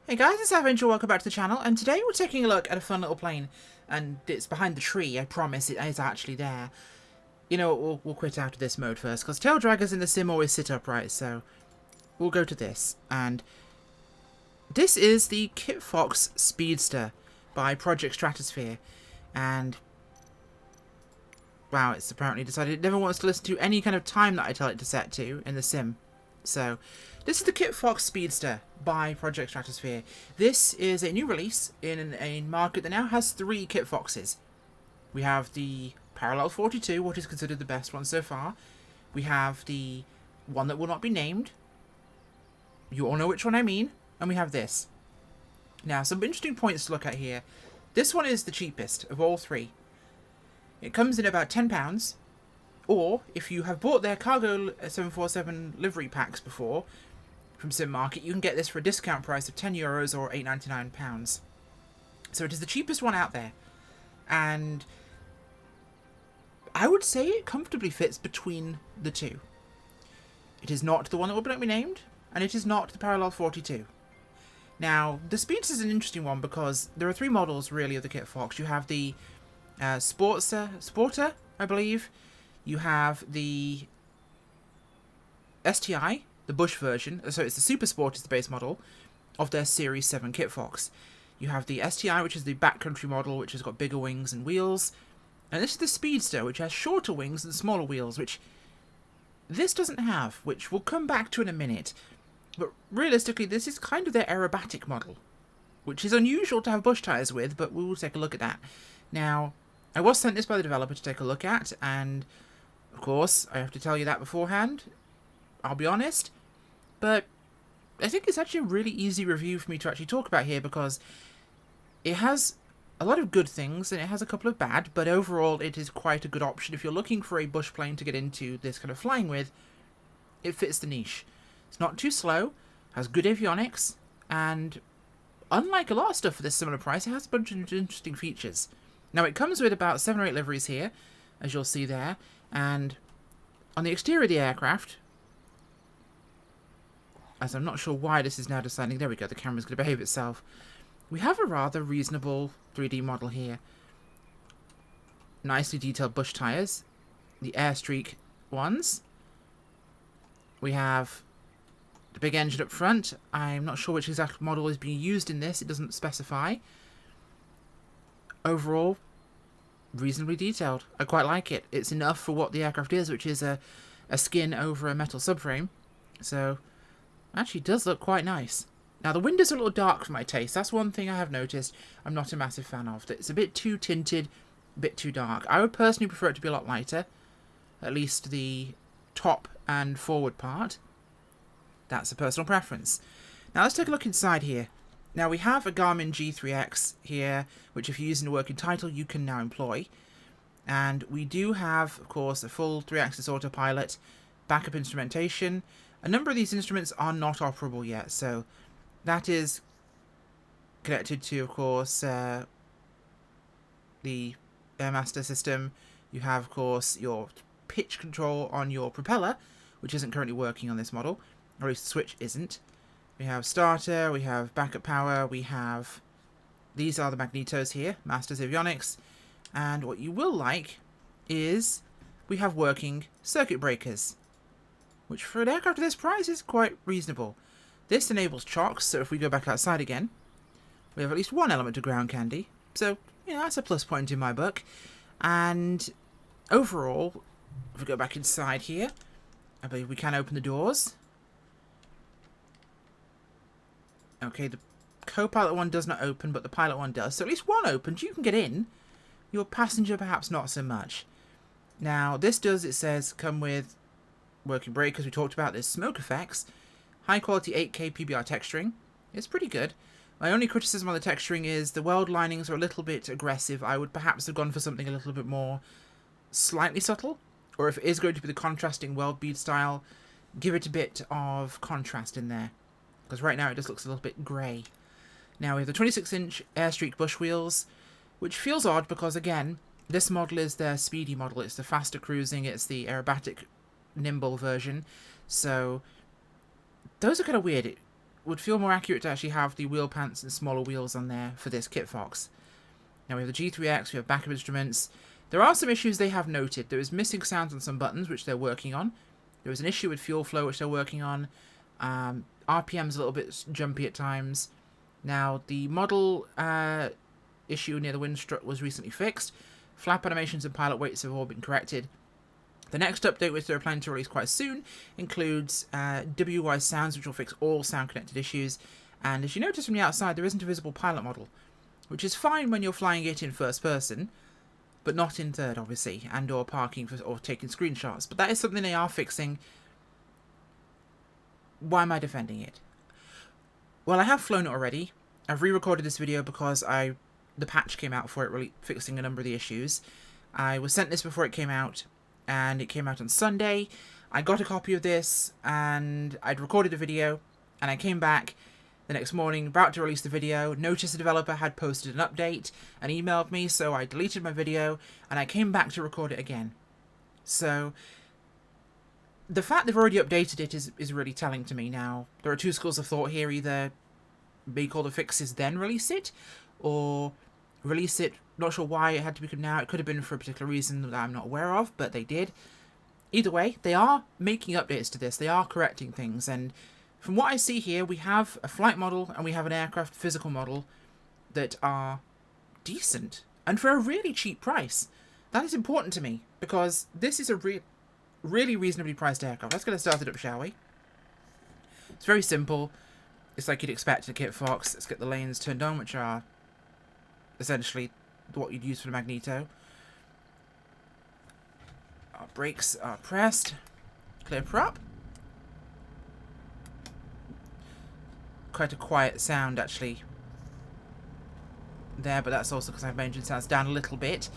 Hey guys, it's Avenger, welcome back to the channel, and today we're taking a look at a fun little plane, and it's behind the tree, I promise it is actually there. You know what, we'll quit out of this mode first, because tail draggers in the sim always sit upright, so we'll go to this, and this is the Kitfox Speedster by Project Stratosphere, and wow, it's apparently decided it never wants to listen to any kind of time that I tell it to set to in the sim. So, this is the Kitfox Speedster by Project Stratosphere. This is a new release in a market that now has 3 Kitfoxes. We have the Parallel 42, what is considered the best one so far. We have the one that will not be named. You all know which one I mean. And we have this. Now, some interesting points to look at here. This one is the cheapest of all 3. It comes in about £10. Or, if you have bought their Cargo 747 livery packs before, from Simmarket, you can get this for a discount price of €10 or £8.99. So it is the cheapest one out there. And I would say it comfortably fits between the two. It is not the one that will not be named, and it is not the Parallel 42. Now, the Speedster is an interesting one because there are 3 models, really, of the Kitfox. You have the Sporter, I believe. You have the STI, the Bush version, so it's the Super Sport is the base model of their Series 7 Kitfox. You have the STI, which is the backcountry model, which has got bigger wings and wheels. And this is the Speedster, which has shorter wings and smaller wheels, which this doesn't have, which we'll come back to in a minute. But realistically, this is kind of their aerobatic model, which is unusual to have bush tyres with, but we will take a look at that. Now, I was sent this by the developer to take a look at, and of course, I have to tell you that beforehand. I'll be honest. But I think it's actually a really easy review for me to actually talk about here because it has a lot of good things and it has a couple of bad, but overall it is quite a good option. If you're looking for a bush plane to get into this kind of flying with, it fits the niche. It's not too slow, has good avionics, and unlike a lot of stuff for this similar price, it has a bunch of interesting features. Now, it comes with about 7 or 8 liveries here, as you'll see there, and on the exterior of the aircraft, as I'm not sure why this is now deciding, there we go, the camera's going to behave itself, we have a rather reasonable 3D model here. Nicely detailed bush tyres, the Airstreak ones. We have the big engine up front. I'm not sure which exact model is being used in this, it doesn't specify. Overall, reasonably detailed. I quite like it. It's enough for what the aircraft is, which is a skin over a metal subframe. So, actually does look quite nice. Now, the windows are a little dark for my taste. That's one thing I have noticed I'm not a massive fan of. It's a bit too tinted, a bit too dark. I would personally prefer it to be a lot lighter. At least the top and forward part. That's a personal preference. Now, let's take a look inside here. Now, we have a Garmin G3X here, which if you use in the working title, you can now employ. And we do have, of course, a full 3-axis autopilot, backup instrumentation. A number of these instruments are not operable yet, so that is connected to, of course, the Airmaster system. You have, of course, your pitch control on your propeller, which isn't currently working on this model, or at least the switch isn't. We have starter, we have backup power, we have... These are the magnetos here, Master's Avionics. And what you will like is we have working circuit breakers, which for an aircraft of this price is quite reasonable. This enables chocks, so if we go back outside again, we have at least one element of ground candy. So, you know, that's a plus point in my book. And overall, if we go back inside here, I believe we can open the doors. Okay, the co-pilot one does not open, but the pilot one does. So at least one opens, you can get in. Your passenger perhaps not so much. Now, this does, it says, come with working breakers. We talked about this, smoke effects, high quality 8K PBR texturing. It's pretty good. My only criticism on the texturing is the weld linings are a little bit aggressive. I would perhaps have gone for something a little bit more slightly subtle. Or if it is going to be the contrasting weld bead style, give it a bit of contrast in there. Because right now it just looks a little bit grey. Now we have the 26-inch Airstreak bush wheels, which feels odd because, again, this model is their speedy model. It's the faster cruising, it's the aerobatic nimble version. So those are kind of weird. would feel more accurate to actually have the wheel pants and smaller wheels on there for this Kitfox. Now we have the G3X, we have backup instruments. There are some issues they have noted. There is missing sounds on some buttons, which they're working on. There was an issue with fuel flow, which they're working on. RPM's a little bit jumpy at times. Now, the model issue near the wind strut was recently fixed. Flap animations and pilot weights have all been corrected. The next update, which they're planning to release quite soon, includes WY sounds, which will fix all sound-connected issues. And as you notice from the outside, there isn't a visible pilot model, which is fine when you're flying it in first person, but not in third, obviously, and or parking or taking screenshots. But that is something they are fixing. Why am I defending it? Well, I have flown it already. I've re-recorded this video because the patch came out for it, really fixing a number of the issues. I was sent this before it came out, and it came out on Sunday. I got a copy of this, and I'd recorded a video, and I came back the next morning, about to release the video, noticed the developer had posted an update and emailed me, so I deleted my video, and I came back to record it again. So, the fact they've already updated it is really telling to me now. There are two schools of thought here: either make all the fixes, then release it, or release it, not sure why it had to be now. It could have been for a particular reason that I'm not aware of, but they did. Either way, they are making updates to this. They are correcting things, and from what I see here, we have a flight model and we have an aircraft physical model that are decent, and for a really cheap price. That is important to me, because this is a really reasonably priced aircraft. Let's get it started up, shall we? It's very simple. It's like you'd expect in a Kitfox. Let's get the lanes turned on, which are essentially what you'd use for the Magneto. Our brakes are pressed. Clear prop. Quite a quiet sound, actually, there, but that's also because I've my engine sounds down a little bit.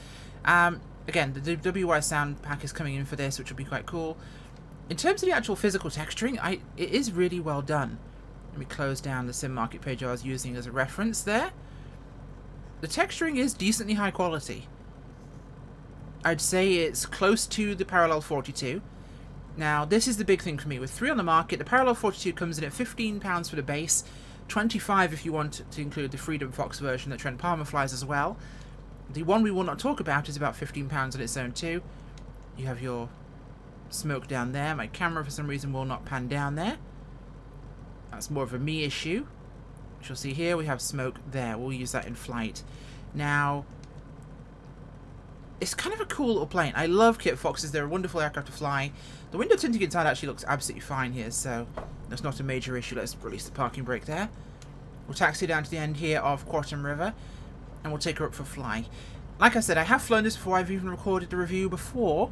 Again, the WY sound pack is coming in for this, which will be quite cool. In terms of the actual physical texturing, it is really well done. Let me close down the simmarket page I was using as a reference there. The texturing is decently high quality. I'd say it's close to the Parallel 42. Now, this is the big thing for me. With 3 on the market, the Parallel 42 comes in at £15 for the base, $25 if you want to include the Freedom Fox version that Trent Palmer flies as well. The one we will not talk about is about £15 on its own too. You have your smoke down there. My camera, for some reason, will not pan down there. That's more of a me issue. Which you'll see here, we have smoke there. We'll use that in flight. Now, it's kind of a cool little plane. I love Kitfoxes. They're a wonderful aircraft to fly. The window tinting inside actually looks absolutely fine here, so that's not a major issue. Let's release the parking brake there. We'll taxi down to the end here of Quattam River, and we'll take her up for a fly. Like I said, I have flown this before. I've even recorded the review before,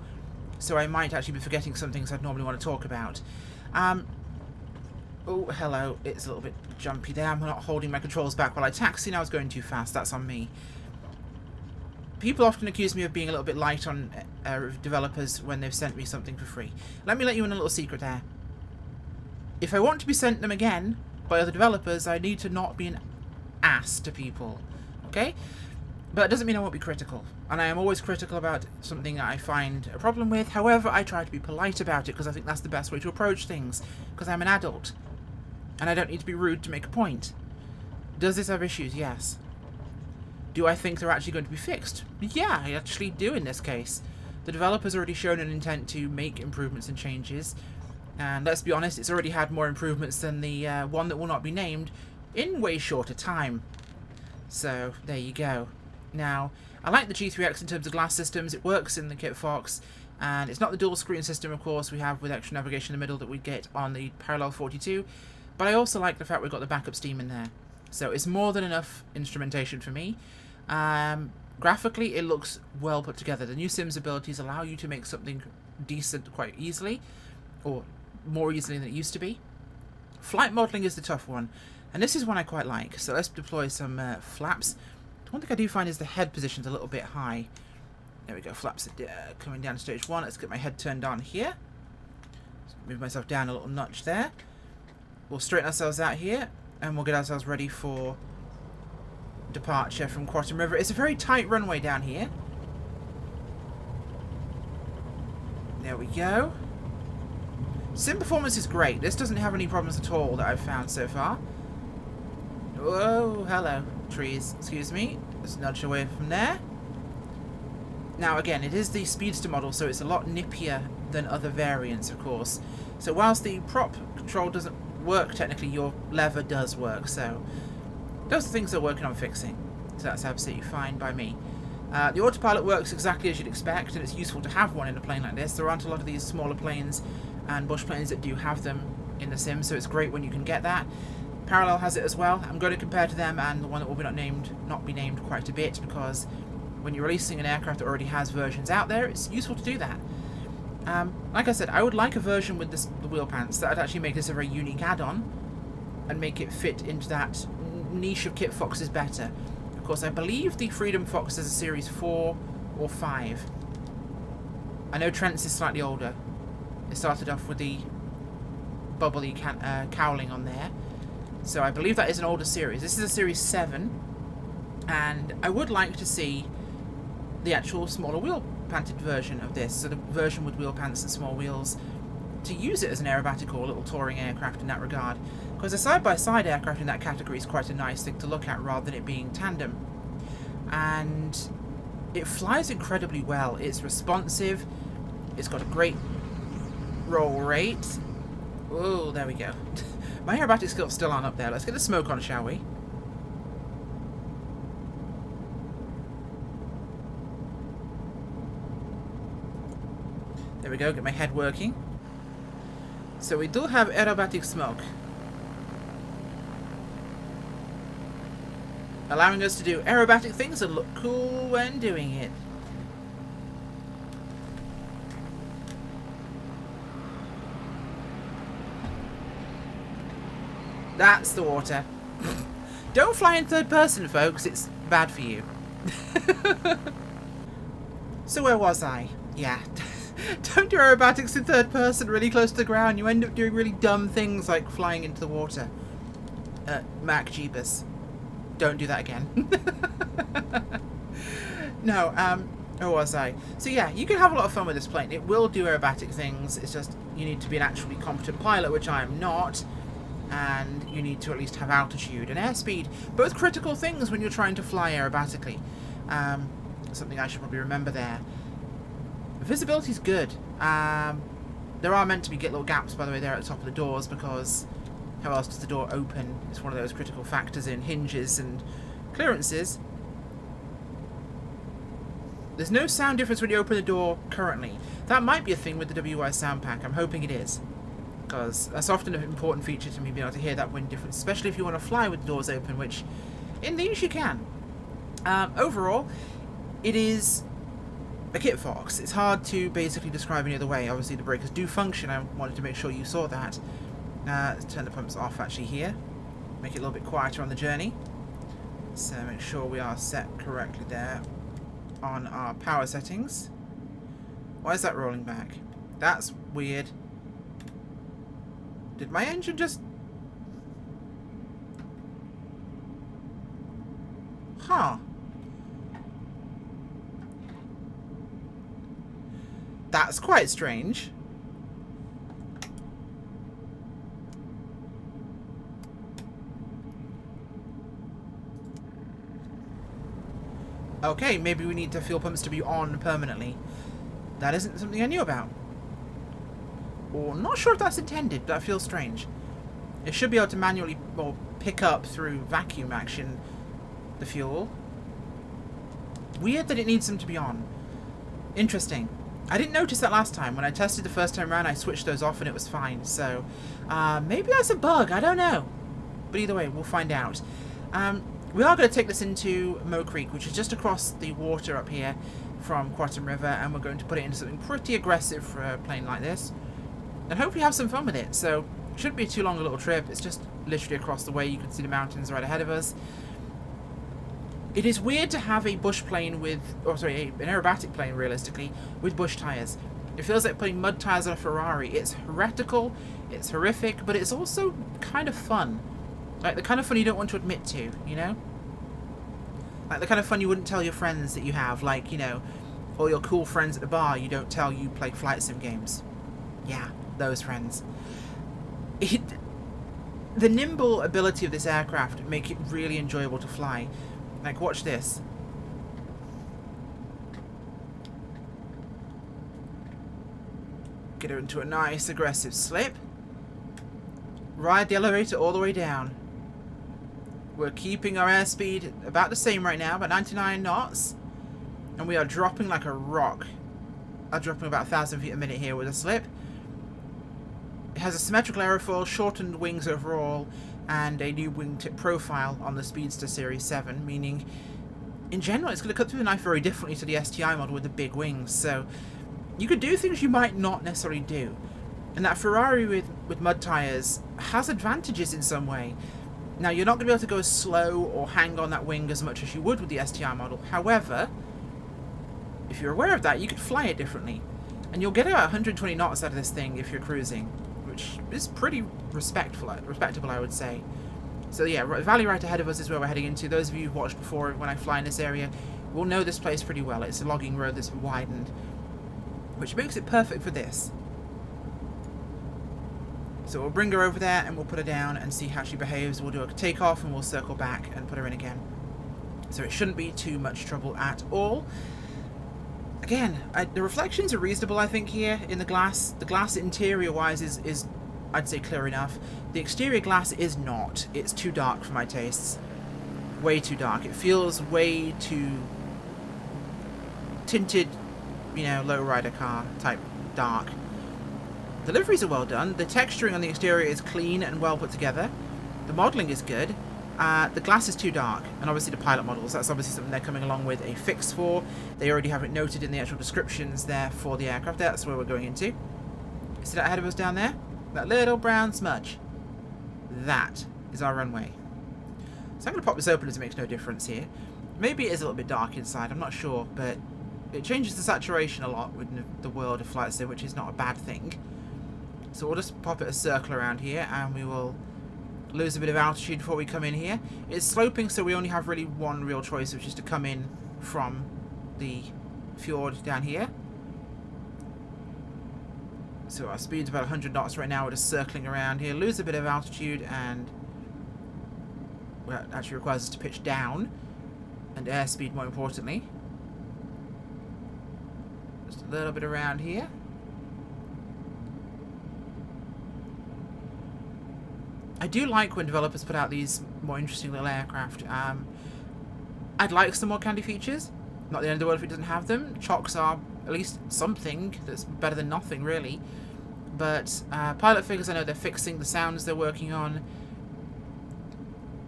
so I might actually be forgetting some things I'd normally want to talk about. Oh, hello. It's a little bit jumpy there. I'm not holding my controls back while I taxi. Now I was going too fast. That's on me. People often accuse me of being a little bit light on developers when they've sent me something for free. Let me let you in a little secret there. If I want to be sent them again by other developers, I need to not be an ass to people. Okay? But that doesn't mean I won't be critical. And I am always critical about something that I find a problem with. However, I try to be polite about it because I think that's the best way to approach things. Because I'm an adult. And I don't need to be rude to make a point. Does this have issues? Yes. Do I think they're actually going to be fixed? Yeah, I actually do in this case. The developer's already shown an intent to make improvements and changes. And let's be honest, it's already had more improvements than the one that will not be named in way shorter time. So, there you go. Now, I like the G3X in terms of glass systems. It works in the Kitfox. And it's not the dual screen system, of course, we have with extra navigation in the middle that we get on the Parallel 42. But I also like the fact we've got the backup steam in there. So it's more than enough instrumentation for me. Graphically, it looks well put together. The new Sims abilities allow you to make something decent quite easily, or more easily than it used to be. Flight modelling is the tough one, and this is one I quite like. So let's deploy some flaps. One thing I do find is the head position's a little bit high. There we go, flaps are coming down to stage 1. Let's get my head turned on here. Let's move myself down a little notch there. We'll straighten ourselves out here, and we'll get ourselves ready for departure from Quattam River. It's a very tight runway down here. There we go. Sim performance is great. This doesn't have any problems at all that I've found so far. Whoa, hello, trees. Excuse me. Let's nudge away from there. Now, again, it is the Speedster model, so it's a lot nippier than other variants, of course. So whilst the prop control doesn't work, technically, your lever does work. So those are things they're working on fixing. So that's absolutely fine by me. The autopilot works exactly as you'd expect, and it's useful to have one in a plane like this. There aren't a lot of these smaller planes and bush planes that do have them in the sim, so it's great when you can get that. Parallel has it as well. I'm going to compare to them and the one that will be not be named quite a bit, because when you're releasing an aircraft that already has versions out there, it's useful to do that. Like I said, I would like a version with the wheel pants that would actually make this a very unique add-on and make it fit into that niche of Kitfoxes better. Of course, I believe the Freedom Fox is a Series 4 or 5. I know Trent's is slightly older. It started off with the bubbly cowling on there. So I believe that is an older series. This is a Series 7. And I would like to see the actual smaller wheel-panted version of this. So the version with wheel pants and small wheels, to use it as an aerobatic or a little touring aircraft in that regard. Because a side-by-side aircraft in that category is quite a nice thing to look at rather than it being tandem. And it flies incredibly well. It's responsive. It's got a great roll rate. Oh, there we go. My aerobatic skills still aren't up there. Let's get the smoke on, shall we? There we go, get my head working. So we do have aerobatic smoke, allowing us to do aerobatic things and look cool when doing it. That's the water. Don't fly in third person, folks. It's bad for you. So where was I? Yeah. Don't do aerobatics in third person really close to the ground. You end up doing really dumb things like flying into the water. Mac Jeebus. Don't do that again. No, where was I? So yeah, you can have a lot of fun with this plane. It will do aerobatic things. It's just you need to be an actually competent pilot, which I am not. And you need to at least have altitude and airspeed. Both critical things when you're trying to fly aerobatically. Something I should probably remember there. Visibility's good. There are meant to be little gaps, by the way, there at the top of the doors, because how else does the door open? It's one of those critical factors in hinges and clearances. There's no sound difference when you open the door currently. That might be a thing with the WI sound pack. I'm hoping it is, because that's often an important feature to me, being able to hear that wind difference, especially if you want to fly with the doors open, which in these you can. Overall, it is a Kitfox. It's hard to basically describe any other way. Obviously the breakers do function. I wanted to make sure you saw that. Let's turn the pumps off actually here. Make it a little bit quieter on the journey. So make sure we are set correctly there on our power settings. Why is that rolling back? That's weird. Did my engine just... Huh. That's quite strange. Okay, maybe we need the fuel pumps to be on permanently. That isn't something I knew about. Or not sure if that's intended, but that feels strange. It should be able to manually or pick up through vacuum action the fuel. Weird that it needs them to be on. Interesting. I didn't notice that last time. When I tested the first time around, I switched those off and it was fine. So, maybe that's a bug. I don't know. But either way, we'll find out. We are going to take this into Mo Creek, which is just across the water up here from Quattam River, and we're going to put it into something pretty aggressive for a plane like this. And hopefully have some fun with it. So, it shouldn't be too long a little trip. It's just literally across the way. You can see the mountains right ahead of us. It is weird to have a bush plane with, or sorry, an aerobatic plane, realistically, with bush tyres. It feels like putting mud tyres on a Ferrari. It's heretical, it's horrific, but it's also kind of fun. Like, the kind of fun you don't want to admit to, you know? Like, the kind of fun you wouldn't tell your friends that you have. Like, you know, all your cool friends at the bar you don't tell you play flight sim games. Yeah, those friends. The nimble ability of this aircraft make it really enjoyable to fly. Like, watch this. Get her into a nice aggressive slip. Ride the elevator all the way down. We're keeping our airspeed about the same right now, about 99 knots. And we are dropping like a rock. I'm dropping about 1,000 feet a minute here with a slip. It has a symmetrical aerofoil, shortened wings overall, and a new wingtip profile on the Speedster Series 7, meaning in general it's going to cut through the knife very differently to the STI model with the big wings. So you could do things you might not necessarily do. And that Ferrari with mud tyres has advantages in some way. Now, you're not going to be able to go slow or hang on that wing as much as you would with the STI model. However, if you're aware of that, you could fly it differently. And you'll get about 120 knots out of this thing if you're cruising, which is pretty respectable, I would say. So yeah, Valley right ahead of us is where we're heading into. Those of you who've watched before when I fly in this area will know this place pretty well. It's a logging road that's widened, which makes it perfect for this. So we'll bring her over there and we'll put her down and see how she behaves. We'll do a takeoff and we'll circle back and put her in again. So it shouldn't be too much trouble at all. Again, the reflections are reasonable, I think, here in the glass. The glass interior-wise is, I'd say, clear enough. The exterior glass is not. It's too dark for my tastes. Way too dark. It feels way too tinted, you know, lowrider car type dark. The liveries are well done. The texturing on the exterior is clean and well put together. The modelling is good. The glass is too dark, and obviously the pilot models, that's obviously something they're coming along with a fix for. They already have it noted in the actual descriptions there for the aircraft. That's where we're going into. See that ahead of us down there? That little brown smudge. That is our runway. So I'm going to pop this open as it makes no difference here. Maybe it is a little bit dark inside, I'm not sure, but it changes the saturation a lot with the world of flight sim, which is not a bad thing. So we'll just pop it a circle around here, and we will lose a bit of altitude before we come in here. It's sloping, so we only have really one real choice, which is to come in from the fjord down here. So our speed's about 100 knots right now. We're just circling around here, lose a bit of altitude, and well, it actually requires us to pitch down, and airspeed more importantly. Just a little bit around here. I do like when developers put out these more interesting little aircraft. I'd like some more candy features. Not the end of the world if it doesn't have them. Chocks are at least something that's better than nothing, really. But pilot figures, I know they're fixing the sounds they're working on.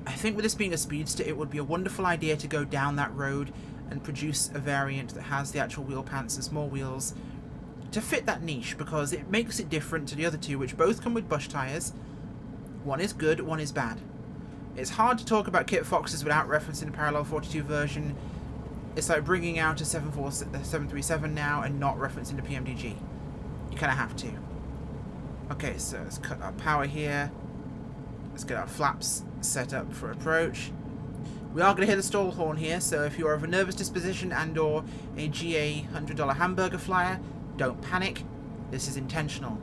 I think with this being a speedster, it would be a wonderful idea to go down that road and produce a variant that has the actual wheel pants and small wheels to fit that niche, because it makes it different to the other two, which both come with bush tyres. One is good, one is bad. It's hard to talk about Kitfoxes without referencing the Parallel 42 version. It's like bringing out a 737 now and not referencing the PMDG. You kind of have to. Okay, so let's cut our power here. Let's get our flaps set up for approach. We are going to hear the stall horn here, so if you're of a nervous disposition and or a GA $100 hamburger flyer, don't panic. This is intentional.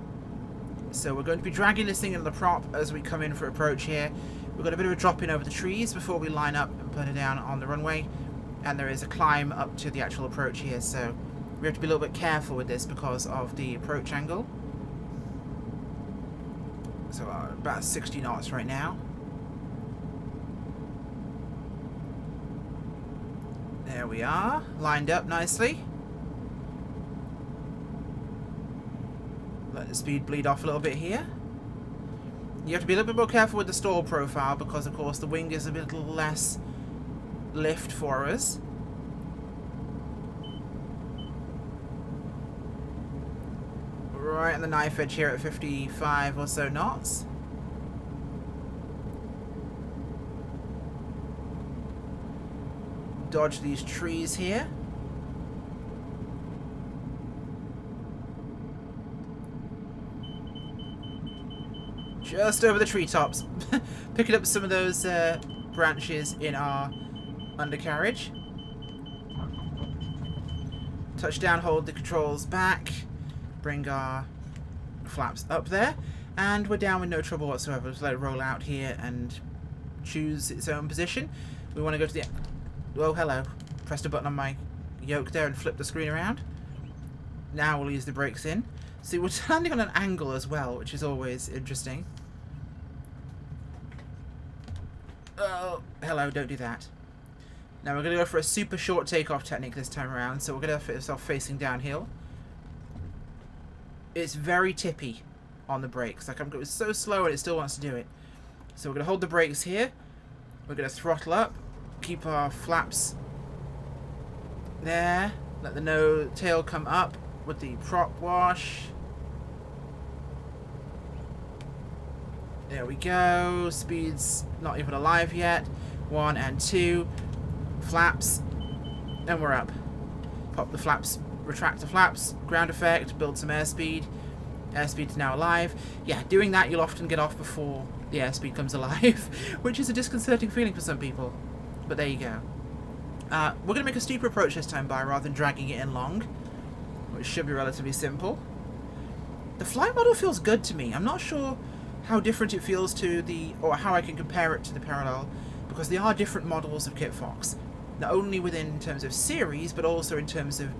So we're going to be dragging this thing into the prop as we come in for approach here. We've got a bit of a drop in over the trees before we line up and put it down on the runway. And there is a climb up to the actual approach here, so we have to be a little bit careful with this because of the approach angle. So about 60 knots right now. There we are, lined up nicely. Let the speed bleed off a little bit here. You have to be a little bit more careful with the stall profile because, of course, the wing is a little less lift for us. Right on the knife edge here at 55 or so knots. Dodge these trees here. Just over the treetops. Picking up some of those branches in our undercarriage. Touchdown, hold the controls back. Bring our flaps up there, and we're down with no trouble whatsoever. Just let it roll out here and choose its own position. We want to go to the... Oh, hello. Pressed a button on my yoke there and flipped the screen around. Now we'll ease the brakes in. See, we're landing on an angle as well, which is always interesting. Oh, hello, don't do that. Now we're going to go for a super short takeoff technique this time around, so we're going to fit ourselves facing downhill. It's very tippy on the brakes. Like, I'm going so slow and it still wants to do it. So we're going to hold the brakes here. We're going to throttle up. Keep our flaps there. Let the tail come up with the prop wash. There we go. Speed's not even alive yet. 1 and 2. Flaps. And we're up. Pop the flaps. Retract the flaps. Ground effect. Build some airspeed. Airspeed's now alive. Yeah, doing that you'll often get off before the airspeed comes alive, which is a disconcerting feeling for some people. But there you go. We're going to make a steeper approach this time by rather than dragging it in long, which should be relatively simple. The flight model feels good to me. I'm not sure how different it feels to the, or how I can compare it to the Parallel, because they are different models of Kitfox. Not only within terms of series, but also in terms of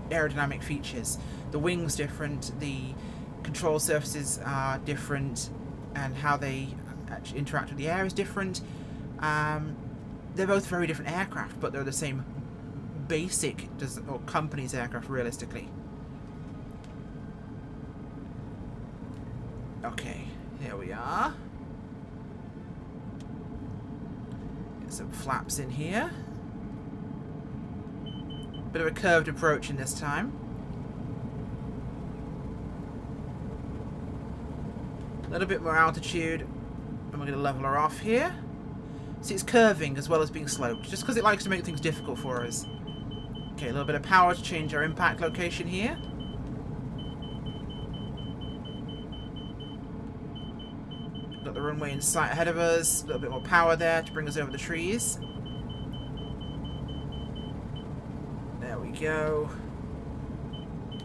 aerodynamic features. The wing's different, the control surfaces are different, and how they actually interact with the air is different. They're both very different aircraft, but they're the same basic or company's aircraft, realistically. Okay, here we are. Get some flaps in here. Bit of a curved approach in this time. A little bit more altitude, and we're going to level her off here. See, it's curving as well as being sloped, just because it likes to make things difficult for us. Okay, a little bit of power to change our impact location here. Got the runway in sight ahead of us. A little bit more power there to bring us over the trees. There we go.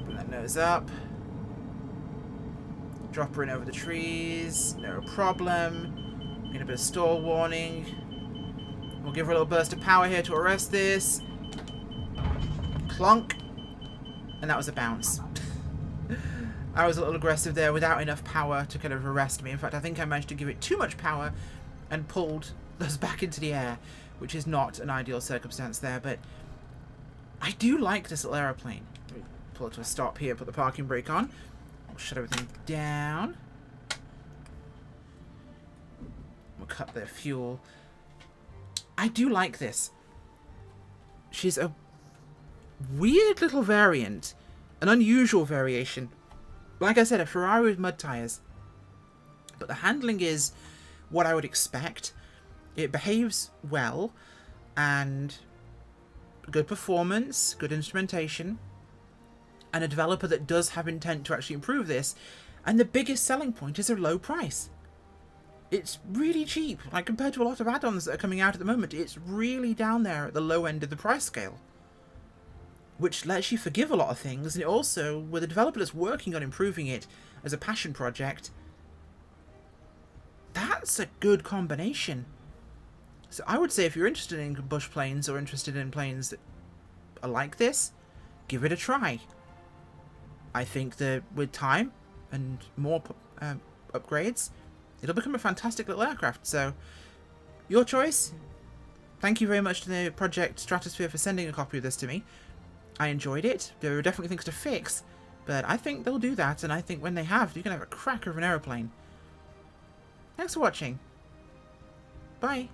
Bring that nose up. Drop her in over the trees. No problem. Get a bit of stall warning. We'll give her a little burst of power here to arrest this. Clunk. And that was a bounce. I was a little aggressive there without enough power to kind of arrest me. In fact, I think I managed to give it too much power and pulled us back into the air, which is not an ideal circumstance there, but I do like this little aeroplane. Let me pull it to a stop here, put the parking brake on. I'll shut everything down. We'll cut the fuel. I do like this. She's a weird little variant. An unusual variation. Like I said, a Ferrari with mud tyres. But the handling is what I would expect. It behaves well. And good performance. Good instrumentation. And a developer that does have intent to actually improve this. And the biggest selling point is a low price. It's really cheap. Like, compared to a lot of add-ons that are coming out at the moment, it's really down there at the low end of the price scale. Which lets you forgive a lot of things, and it also, with a developer that's working on improving it as a passion project, that's a good combination. So I would say if you're interested in bush planes, or interested in planes that are like this, give it a try. I think that with time and more upgrades, it'll become a fantastic little aircraft. So, your choice. Thank you very much to the project Stratosphere for sending a copy of this to me. I enjoyed it. There are definitely things to fix, but I think they'll do that, and I think when they have, you can have a cracker of an aeroplane. Thanks for watching. Bye.